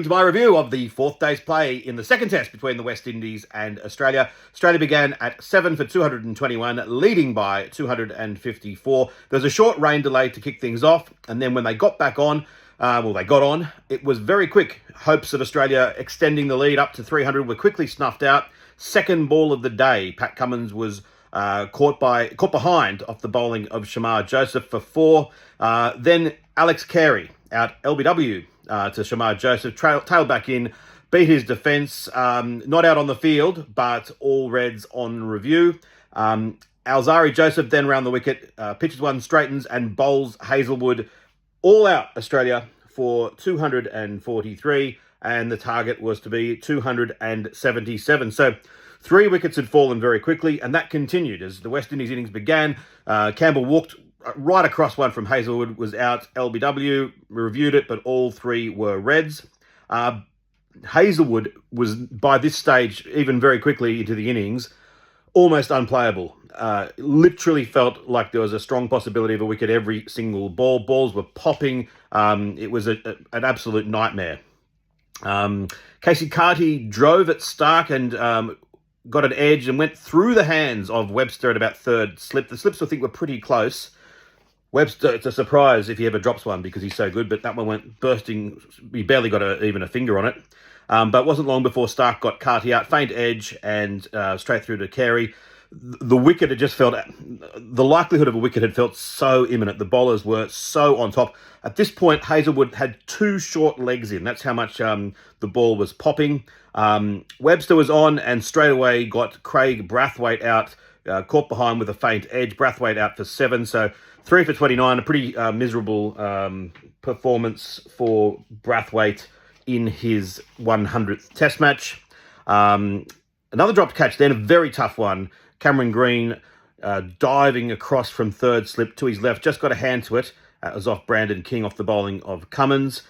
To my review of the fourth day's play in the second test between the West Indies and Australia. Australia began at 7 for 221, leading by 254. There was a short rain delay to kick things off, and then when they got back on, they got on. It was very quick. Hopes of Australia extending the lead up to 300 were quickly snuffed out. Second ball of the day, Pat Cummins was caught behind off the bowling of Shamar Joseph for 4. Then Alex Carey out LBW to Shamar Joseph, tailed back in, beat his defence, not out on the field, but all reds on review. Alzarri Joseph then round the wicket, pitches one, straightens and bowls Hazlewood, all out Australia for 243, and the target was to be 277. So 3 wickets had fallen very quickly, and that continued as the West Indies innings began. Campbell walked right across one from Hazlewood, was out LBW, reviewed it, but all 3 were reds. Hazlewood was, by this stage, even very quickly into the innings, almost unplayable. Literally felt like there was a strong possibility of a wicket every single ball. Balls were popping. It was an absolute nightmare. Casey Carty drove at Stark and got an edge and went through the hands of Webster at about third slip. The slips, I think, were pretty close. Webster, it's a surprise if he ever drops one because he's so good, but that one went bursting. He barely got even a finger on it. But it wasn't long before Stark got Carty out, faint edge, and straight through to Carey. The wicket had just felt, the likelihood of a wicket had felt so imminent. The bowlers were so on top. At this point, Hazlewood had 2 short legs in. That's how much the ball was popping. Webster was on and straight away got Craig Brathwaite out, caught behind with a faint edge. Brathwaite out for 7, so 3 for 29, a pretty miserable performance for Brathwaite in his 100th test match. Another dropped catch then, a very tough one. Cameron Green diving across from third slip to his left, just got a hand to it. It was off Brandon King off the bowling of Cummins.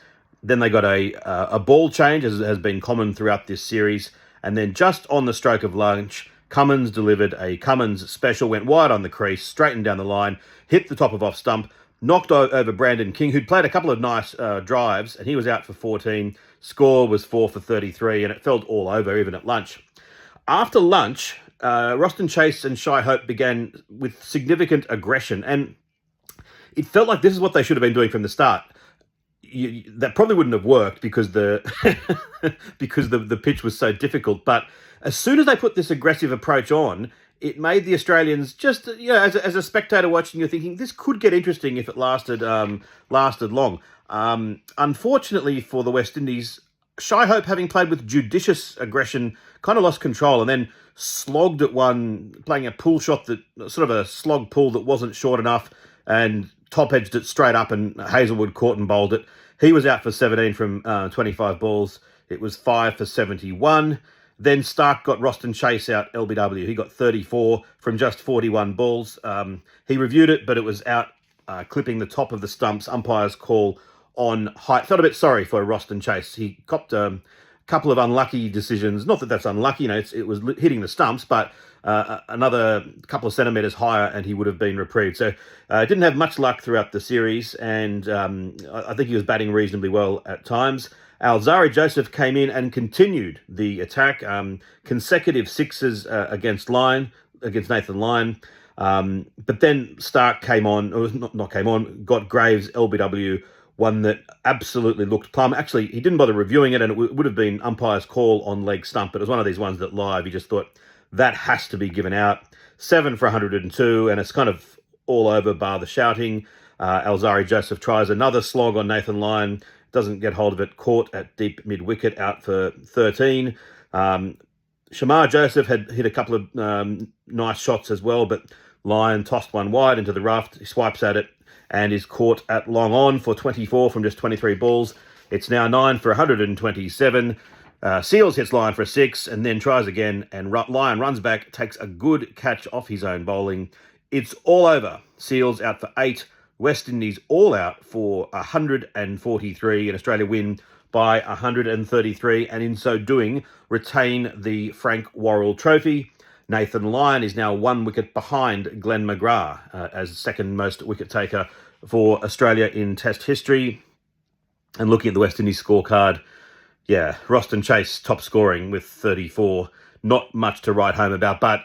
Then they got a ball change, as has been common throughout this series. And then just on the stroke of lunch, Cummins delivered a Cummins special, went wide on the crease, straightened down the line, hit the top of off stump, knocked over Brandon King, who'd played a couple of nice drives, and he was out for 14. Score was 4 for 33, and it felt all over, even at lunch. After lunch, Roston Chase and Shai Hope began with significant aggression, and it felt like this is what they should have been doing from the start. That probably wouldn't have worked because the pitch was so difficult. But as soon as they put this aggressive approach on, it made the Australians just, as a spectator watching, you're thinking this could get interesting if it lasted long. Unfortunately for the West Indies, Shai Hope, having played with judicious aggression, kind of lost control and then slogged at one, playing a pull shot, that sort of a slog pull that wasn't short enough, and top-edged it straight up, and Hazlewood caught and bowled it. He was out for 17 from 25 balls. It was 5 for 71. Then Stark got Roston Chase out LBW. He got 34 from just 41 balls. He reviewed it, but it was out clipping the top of the stumps. Umpire's call on height. Felt a bit sorry for Roston Chase. He copped a couple of unlucky decisions. Not that that's unlucky, it was hitting the stumps, but another couple of centimetres higher and he would have been reprieved. So didn't have much luck throughout the series, and I think he was batting reasonably well at times. Alzarri Joseph came in and continued the attack. Consecutive sixes against Nathan Lyon. But then Stark came on, or not came on, got Graves LBW, one that absolutely looked plumb. Actually, he didn't bother reviewing it, and it would have been umpire's call on leg stump, but it was one of these ones that live, he just thought, that has to be given out. 7 for 102, and it's kind of all over bar the shouting. Alzarri Joseph tries another slog on Nathan Lyon, doesn't get hold of it, caught at deep mid-wicket, out for 13. Shamar Joseph had hit a couple of nice shots as well, but Lyon tossed one wide into the rough. He swipes at it and is caught at long on for 24 from just 23 balls. It's now 9 for 127. Seals hits Lyon for a 6 and then tries again, and Lyon runs back, takes a good catch off his own bowling. It's all over. Seals out for 8. West Indies all out for 143, and Australia win by 133, and in so doing retain the Frank Worrell Trophy. Nathan Lyon is now 1 wicket behind Glenn McGrath as second most wicket taker for Australia in Test history. And looking at the West Indies scorecard, Yeah, Roston Chase top scoring with 34. Not much to write home about, but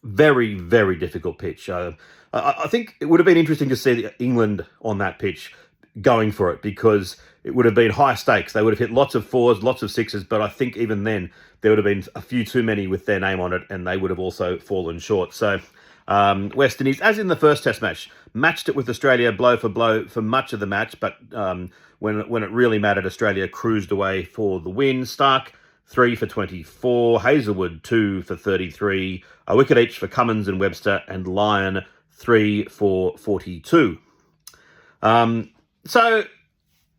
very, very difficult pitch. I think it would have been interesting to see England on that pitch going for it, because it would have been high stakes. They would have hit lots of fours, lots of sixes, but I think even then there would have been a few too many with their name on it, and they would have also fallen short. So West Indies, as in the first Test match, matched it with Australia blow for blow for much of the match, but when it really mattered, Australia cruised away for the win. Stark, 3 for 24, Hazelwood, 2 for 33, a wicket each for Cummins and Webster, and Lyon, 3 for 42. So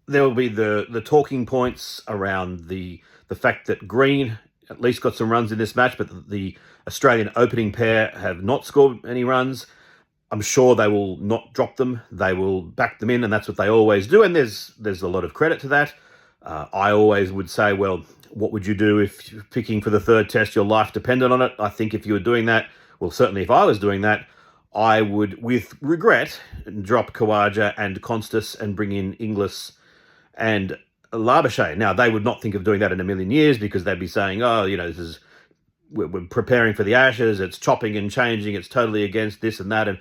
there will be the talking points around the fact that Green at least got some runs in this match, but the Australian opening pair have not scored any runs. I'm sure they will not drop them. They will back them in, and that's what they always do, and there's a lot of credit to that. I always would say, well, what would you do if you're picking for the third test, your life depended on it? I think if you were doing that, well, certainly if I was doing that, I would, with regret, drop Khawaja and Constas and bring in Inglis and Labuschagne. Now, they would not think of doing that in a million years, because they'd be saying, oh, we're preparing for the Ashes, it's chopping and changing, it's totally against this and that. And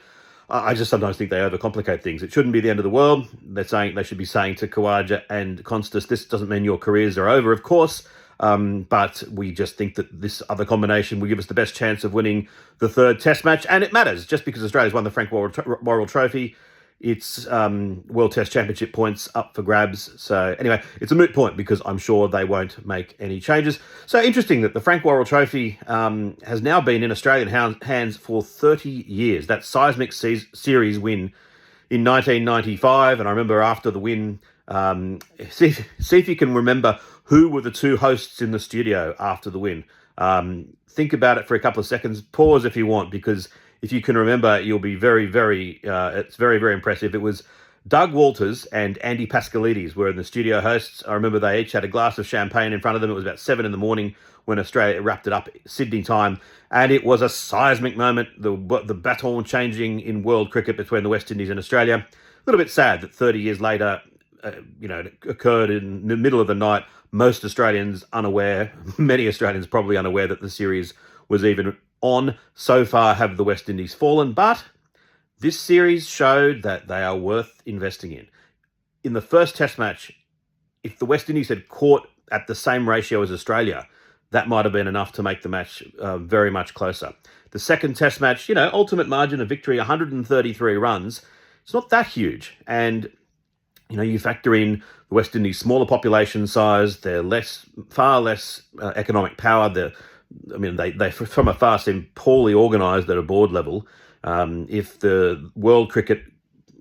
I just sometimes think they overcomplicate things. It shouldn't be the end of the world. They should be saying to Khawaja and Constas, this doesn't mean your careers are over, of course. But we just think that this other combination will give us the best chance of winning the third Test match. And it matters. Just because Australia's won the Frank Worrell Trophy, it's World Test Championship points up for grabs. So anyway, it's a moot point, because I'm sure they won't make any changes. So interesting that the Frank Worrell Trophy has now been in Australian hands for 30 years. That seismic series win in 1995. And I remember after the win, see if you can remember who were the two hosts in the studio after the win. Think about it for a couple of seconds. Pause if you want, because if you can remember, you'll be very, very, it's very, very impressive. It was Doug Walters and Andy Pascalides were the studio hosts. I remember they each had a glass of champagne in front of them. It was about 7 a.m. when Australia wrapped it up Sydney time. And it was a seismic moment, the baton changing in world cricket between the West Indies and Australia. A little bit sad that 30 years later, it occurred in the middle of the night. Most Australians unaware, many Australians probably unaware that the series was even on. So far have the West Indies fallen, but this series showed that they are worth investing in. In the first Test match, if the West Indies had caught at the same ratio as Australia, that might have been enough to make the match very much closer. The second Test match, ultimate margin of victory, 133 runs. It's not that huge. And you factor in the West Indies' smaller population size, their far less economic power. They from afar seem poorly organised at a board level. If the world cricket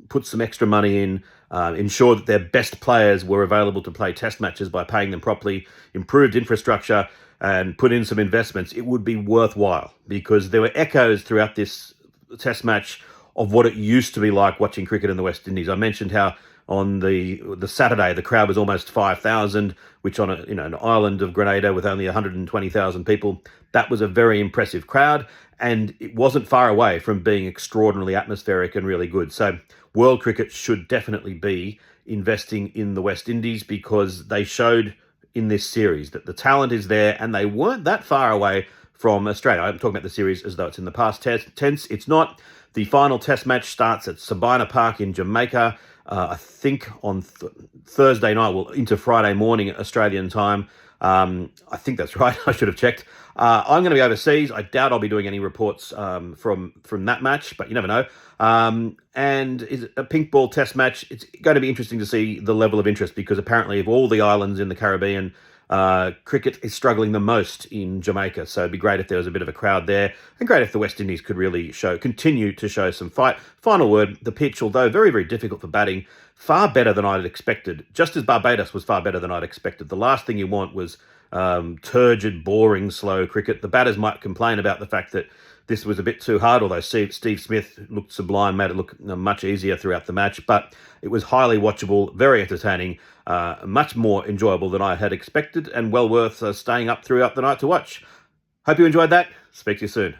put some extra money in, ensure that their best players were available to play Test matches by paying them properly, improved infrastructure, and put in some investments, it would be worthwhile, because there were echoes throughout this Test match of what it used to be like watching cricket in the West Indies. I mentioned how on the Saturday, the crowd was almost 5,000, which on an island of Grenada with only 120,000 people, that was a very impressive crowd, and it wasn't far away from being extraordinarily atmospheric and really good. So world cricket should definitely be investing in the West Indies, because they showed in this series that the talent is there, and they weren't that far away from Australia. I'm talking about the series as though it's in the past tense. It's not. The final Test match starts at Sabina Park in Jamaica, I think on Thursday night, into Friday morning Australian time. I think that's right. I should have checked. I'm going to be overseas. I doubt I'll be doing any reports from that match, but you never know. And is it a pink ball Test match? It's going to be interesting to see the level of interest, because apparently of all the islands in the Caribbean, cricket is struggling the most in Jamaica. So it'd be great if there was a bit of a crowd there, and great if the West Indies could really continue to show some fight. Final word, the pitch, although very, very difficult for batting, far better than I'd expected. Just as Barbados was far better than I'd expected. The last thing you want was turgid, boring, slow cricket. The batters might complain about the fact that this was a bit too hard, although Steve Smith looked sublime, made it look much easier throughout the match. But it was highly watchable, very entertaining, much more enjoyable than I had expected, and well worth staying up throughout the night to watch. Hope you enjoyed that. Speak to you soon.